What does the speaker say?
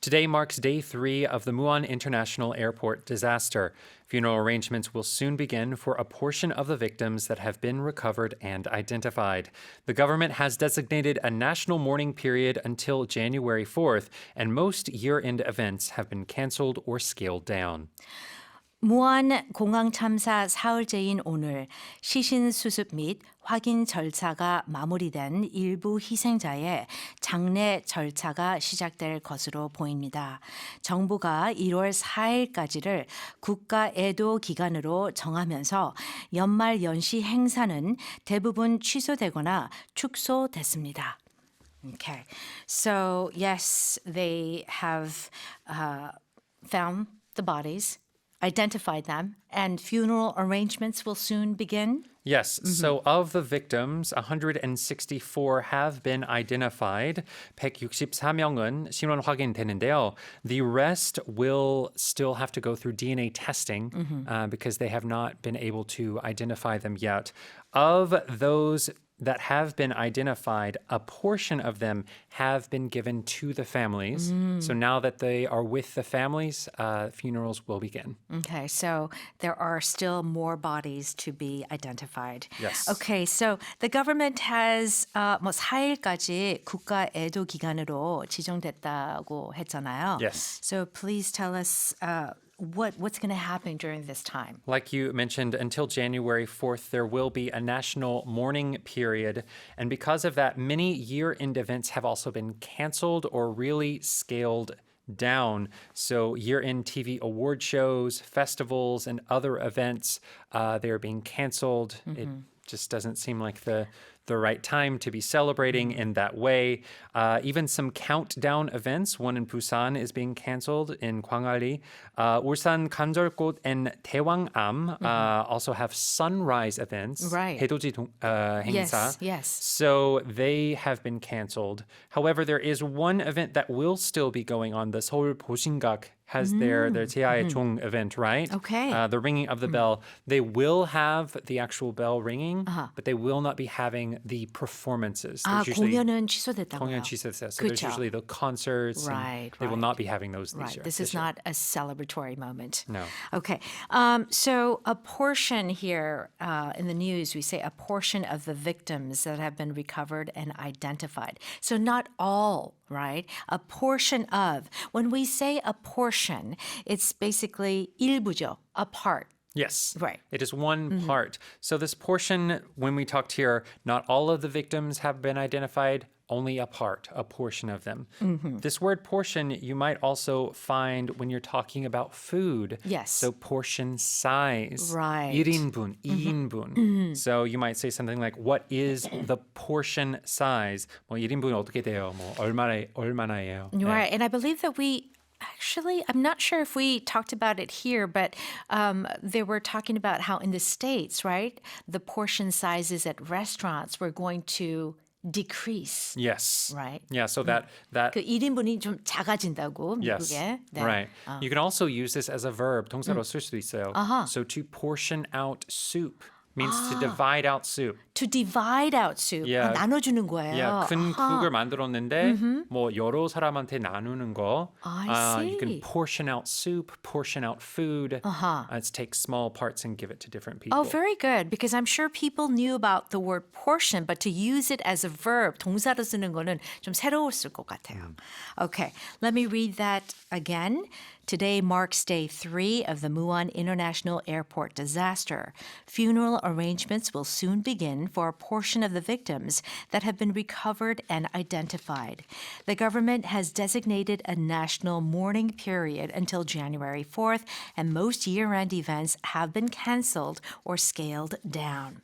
Today marks day 3 of the Muan International Airport disaster. Funeral arrangements will soon begin for a portion of the victims that have been recovered and identified. The government has designated a national mourning period until January 4th, and most year-end events have been canceled or scaled down. 무안공항 참사 사흘째인 오늘 시신 수습 및 확인 절차가 마무리된 일부 희생자의 장례 절차가 시작될 것으로 보입니다. 정부가 1월 4일까지를 국가 애도 기간으로 정하면서 연말연시 행사는 대부분 취소되거나 축소됐습니다. Okay, so yes, they have found the bodies. Identified them, and funeral arrangements will soon begin? Yes, so of the victims, 164 have been identified. 164명은 신원 확인되는데요. The rest will still have to go through DNA testing because they have not been able to identify them yet. Of those that have been identified, a portion of them have been given to the families. So now that they are with the families, funerals will begin. Okay, so there are still more bodies to be identified. Yes. Okay, so the government has 4일까지 국가 애도 기간으로 지정됐다고 했잖아요. Yes. So please tell us what's going to happen during this time. Like you mentioned, until January 4th, there will be a national mourning period. And because of that, many year-end events have also been canceled or really scaled down. So year-end TV award shows, festivals, and other events, they're being canceled. It just doesn't seem like the right time to be celebrating in that way. Even some countdown events, one in Busan is being canceled in Gwangalli. 울산 간절곶 and 대왕암 also have sunrise events. Right. 해돋이 행사. Yes. So they have been canceled. However, there is one event that will still be going on. The 서울 보신각 has their 제아의 종 event, right? Okay. The ringing of the bell. They will have the actual bell ringing, but they will not be having the performances. There's usually 공연은 취소됐다고요. 공연 취소됐어요. So there's 그쵸. usually the concerts. and Right, They will right. not be having those this Right. year. This is not a celebratory moment. No. Okay. So a portion here in the news, we say a portion of the victims that have been recovered and identified. So not all, right? A portion of. When we say a portion, it's basically 일부죠, a part. Yes. Right. It is one part. So this portion, when we talked here, not all of the victims have been identified, only a part, a portion of them. This word portion, you might also find when you're talking about food. Yes. So portion size. Right. 1인분, 2인분. So you might say something like, what is the portion size? 뭐 1인분이 어떻게 돼요? 뭐 얼마나예요? Right. And I believe that actually, I'm not sure if we talked about it here, but they were talking about how in the States, right, the portion sizes at restaurants were going to decrease. Yes. Right. Yeah, so that 그 1인분이 좀 작아진다고 Yes, 미국에. 네. right. You can also use this as a verb. 동사로 쓸 수도 있어요. So to portion out soup means to divide out soup. To divide out soup. Yeah. 나눠주는 거예요. Yeah, 큰 국을 만들었는데 뭐 여러 사람한테 나누는 거. I You can see. portion out soup, portion out food. Let's take small parts and give it to different people. Oh, very good. Because I'm sure people knew about the word portion, but to use it as a verb, 동사로 쓰는 거는 좀 새로웠을 것 같아요. Okay, let me read that again. Today marks day 3 of the Muan International Airport disaster. Funeral arrangements will soon begin for a portion of the victims that have been recovered and identified. The government has designated a national mourning period until January 4th, and most year-end events have been canceled or scaled down.